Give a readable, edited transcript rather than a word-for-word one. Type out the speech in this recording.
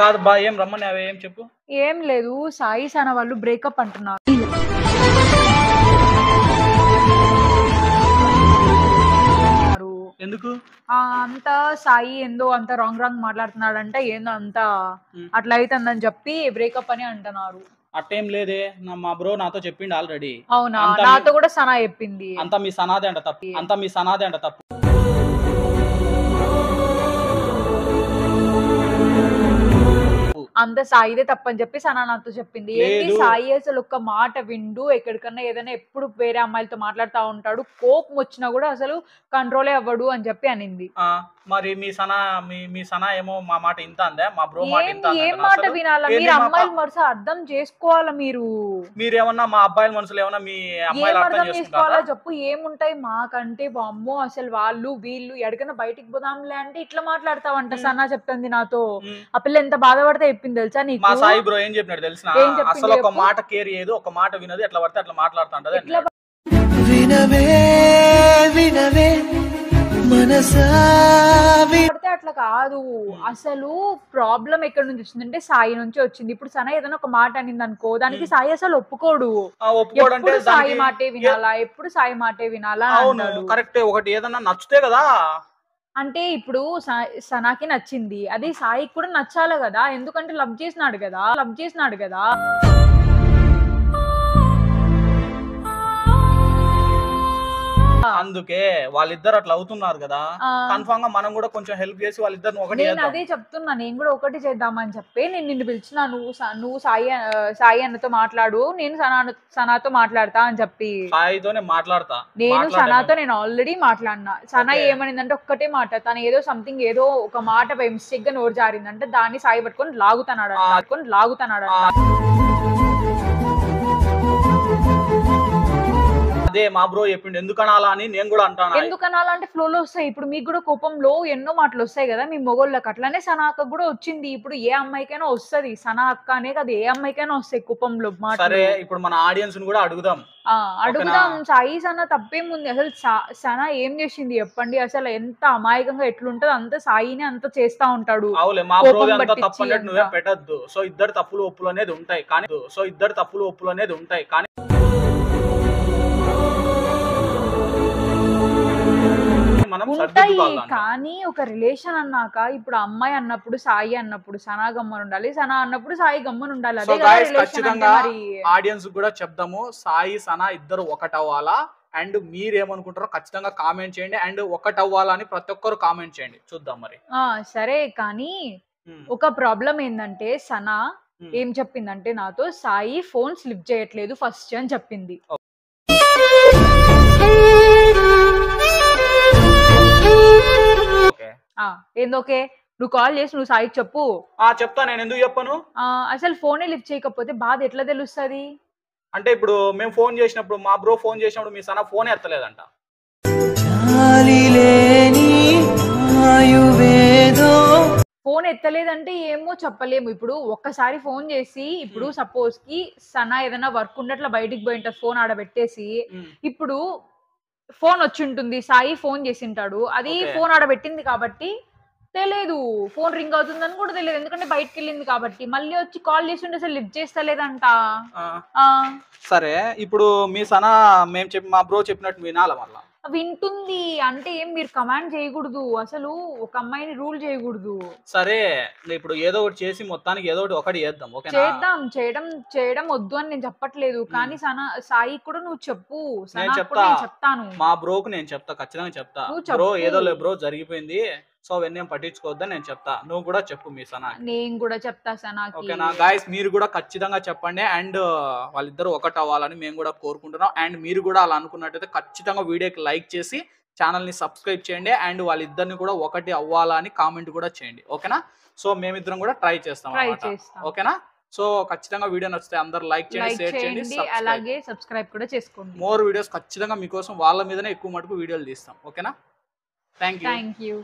కాదు బా ఏం రమ్మని అవి ఏం చెప్పు. ఏం లేదు, సాయి సన వాళ్ళు బ్రేకప్ అంటున్నారు. ఎందుకు అంతా సాయి ఏందో అంత రాంగ్ మాట్లాడుతున్నాడంట, ఏందో అంతా అట్లా అవుతుందని చెప్పి బ్రేకప్ అని అంటున్నారు. అట్టేం లేదే, మా బ్రో నాతో చెప్పిండు ఆల్రెడీ. అవునా? నాతో కూడా సనా చెప్పింది. అంతా మీ సనాదే అంట తప్పు. అంత సాయిదే తప్పని చెప్పి సనా నాతో చెప్పింది. ఏంటి సాయి అసలు ఒక్క మాట విండు, ఎక్కడికన్నా ఏదైనా ఎప్పుడు వేరే అమ్మాయిలతో మాట్లాడుతూ ఉంటాడు, కోపం వచ్చినా కూడా అసలు కంట్రోలే అవ్వడు అని చెప్పి అనింది. మరి మీ సనా ఏమో మా మాట ఇంత అందే, మా బ్రో మాట ఇంత. ఏం మాట వినాలా? మీరు అమ్మాయిల మనసు అర్థం చేసుకోవాలా. మీరేమన్నా మా అబ్బాయిల మనసులు ఏమన్నా మీ అమ్మాయిలు అర్థం చేసుకోవాలా చెప్పు. ఏముంటాయి మాకంటే, అమ్మో అసలు వాళ్ళు వీళ్ళు ఎక్కడికైనా బయటికి పోదాంలే అంటే ఇట్లా మాట్లాడతావంట. సనా చెప్తుంది నాతో. ఆ పిల్ల ఎంత బాధపడితే చెప్పింది తెలుసా నీకు? మా సాయి బ్రో ఏం చెప్పినాడు తెలుసా? అసలు ఒక మాట కేర్ చేయదు, ఒక మాట వినదు, ఎట్లా పడితే అట్లా మాట్లాడుతుంటది. అట్లా కాదు. అసలు ప్రాబ్లం ఎక్కడి నుంచి వచ్చిందంటే సాయి నుంచి వచ్చింది. ఇప్పుడు సన ఏదైనా ఒక మాట అనింది అనుకో, దానికి సాయి అసలు ఒప్పుకోడు. సాయి మాటే వినాలా అన్నాడు. కరెక్టే. ఒకటి ఏదన్నా నచ్చితే కదా. అంటే ఇప్పుడు సనాకి నచ్చింది, అది సాయికి కూడా నచ్చాలి కదా, ఎందుకంటే లవ్ చేసినాడు కదా. అందుకే వాళ్ళిద్దరు అట్లా అవుతున్నారు కదా, కన్ఫర్మ్ గా మనం కూడా కొంచెం హెల్ప్ చేసి వాళ్ళిద్దరిని ఒకటి చేద్దాం. అదే చెప్తున్నా, నేను కూడా ఒకటి చేద్దామని చెప్పి నేను నిన్ను పిలిచిన. నువ్వు సాయి అన్నతో మాట్లాడు, నేను సనాతో మాట్లాడతా అని చెప్పి. సాయితోనే మాట్లాడతా. నేను ఆల్రెడీ మాట్లాడినా. సనా ఏమనిందంటే ఒక్కటే మాట, తను ఏదో ఒక మాట మిస్టేక్ గా నోరు జారిందంటే దాన్ని సాయి పట్టుకొని లాగుతున్నాడు. అదే మా బ్రో చెప్పిండు ఎందుకనాలా అని. నేను కూడా అంటాను ఎందుకనాలా అంటే ఫ్లోలో వస్తాయి. ఇప్పుడు మీకు కూడా కోపంలో ఎన్నో మాటలు వస్తాయి కదా మీ మొగోళ్ళకి, అట్లానే సనా అక్క కూడా వచ్చింది. ఇప్పుడు ఏ అమ్మాయికైనా వస్తుంది, సనా అక్క అనే కదా, ఏ అమ్మాయికైనా వస్తాయి కోపంలో మాట. సరే ఇప్పుడు మన ఆడియన్స్ కూడా అడుగుదాం. సాయి సనా తప్పేముంది? అసలు సనా ఏం చేసింది చెప్పండి? అసలు ఎంత అమాయకంగా ఎట్లుంటది అంత సాయినే అంత చేస్తా ఉంటాడు. అవులే, మా బ్రో అంత తప్పు అన్నట్టు నువ్వే పెట్టద్దు. సో ఇద్దరు తప్పులు ఒప్పులు అనేది ఉంటాయి కానీ ఉంటాయి. కానీ ఒక రిలేషన్ అన్నాక ఇప్పుడు అమ్మాయి అన్నప్పుడు సాయి అన్నప్పుడు సనా గమ్మని ఉండాలి, సనా అన్నప్పుడు సాయి గమ్మని ఉండాలి. ఖచ్చితంగా ఆడియన్స్ కూడా చెప్దాము, సాయి సనా ఇద్దరు ఒకటవ్వాలా. అండ్ మీరేమనుకుంటారో ఖచ్చితంగా కామెంట్ చేయండి. అండ్ ఒకటవ్వాలా అని ప్రతి ఒక్కరు కామెంట్ చేయండి, చూద్దాం మరి. సరే, కానీ ఒక ప్రాబ్లం ఏంటంటే సనా ఏం చెప్పిందంటే నాతో, సాయి ఫోన్ స్లిప్ చేయట్లేదు ఫస్ట్ అని చెప్పింది. ఏందోకే, నువ్వు కాల్ చేసి నువ్వు సాయికి చెప్పు. చెప్తా, నేను ఎందుకు చెప్పను? అసలు ఫోనే లిఫ్ట్ చేయకపోతే బాధ ఎట్లా తెలుస్తుంది? అంటే ఇప్పుడు మేము ఫోన్ చేసినప్పుడు, మా బ్రో ఫోన్ చేసినప్పుడు మీ సన ఫోన్ ఎత్తలేదంట. ఫోన్ ఎత్తలేదంటే ఏమో చెప్పలేము. ఇప్పుడు ఒక్కసారి ఫోన్ చేసి, ఇప్పుడు సపోజ్ కి సనా ఏదైనా వర్క్ ఉన్నట్లు బయటికి పోయింటారు, ఫోన్ ఆడబెట్టేసి, ఇప్పుడు ఫోన్ వచ్చి ఉంటుంది, సాయి ఫోన్ చేసింటాడు, అది ఫోన్ ఆడబెట్టింది కాబట్టి తెలియదు, ఫోన్ రింగ్ అవుతుందని కూడా తెలియదు, ఎందుకంటే బయటకు వెళ్ళింది కాబట్టి. మళ్ళీ వచ్చి కాల్ చేస్తుంటే అసలు లిఫ్ట్ చేస్తలేదంట. సరే, ఇప్పుడు మీ సనా మా బ్రో చెప్పినట్టు వినాలా? మళ్ళా వింటుంది అంటే ఏం మీరు కమాండ్ చేయకూడదు, అసలు ఒక అమ్మాయిని రూల్ చేయకూడదు. సరే, ఇప్పుడు ఏదో ఒకటి చేసి మొత్తానికి ఏదో ఒకటి చేద్దాం. చేయడం వద్దు అని నేను చెప్పట్లేదు, కానీ సాయి కూడా నువ్వు చెప్పు. నేను చెప్తాను, మా బ్రోకు నేను చెప్తా, ఖచ్చితంగా చెప్తా. బ్రో ఏదో బ్రో జరిగిపోయింది, సో అవన్నీ పట్టించుకోవద్దని నేను చెప్తా. నువ్వు కూడా చెప్పు మీ సనా. నేను కూడా చెప్తా సనా. ఓకేనా గాయస్, మీరు కూడా ఖచ్చితంగా చెప్పండి. అండ్ వాళ్ళిద్దరు ఒకటి అవ్వాలని మేము కూడా కోరుకుంటున్నాం. అండ్ మీరు కూడా అలా అనుకున్నట్టయితే ఖచ్చితంగా వీడియోకి లైక్ చేసి ఛానల్ని సబ్స్క్రైబ్ చేయండి. అండ్ వాళ్ళిద్దరిని కూడా ఒకటి అవ్వాలని కామెంట్ కూడా చేయండి, ఓకేనా? సో మేమిద్దరం కూడా ట్రై చేస్తాం, ఓకేనా? సో ఖచ్చితంగా వీడియో నచ్చితే అందరూ లైక్ చేయండి, షేర్ చేయండి, అలాగే సబ్స్క్రైబ్ కూడా చేసుకోండి. మోర్ వీడియోస్ ఖచ్చితంగా మీకోసం వాళ్ళ మీదనే ఎక్కువ మటుకు వీడియోలు తీస్తాం, ఓకేనా? Thank you.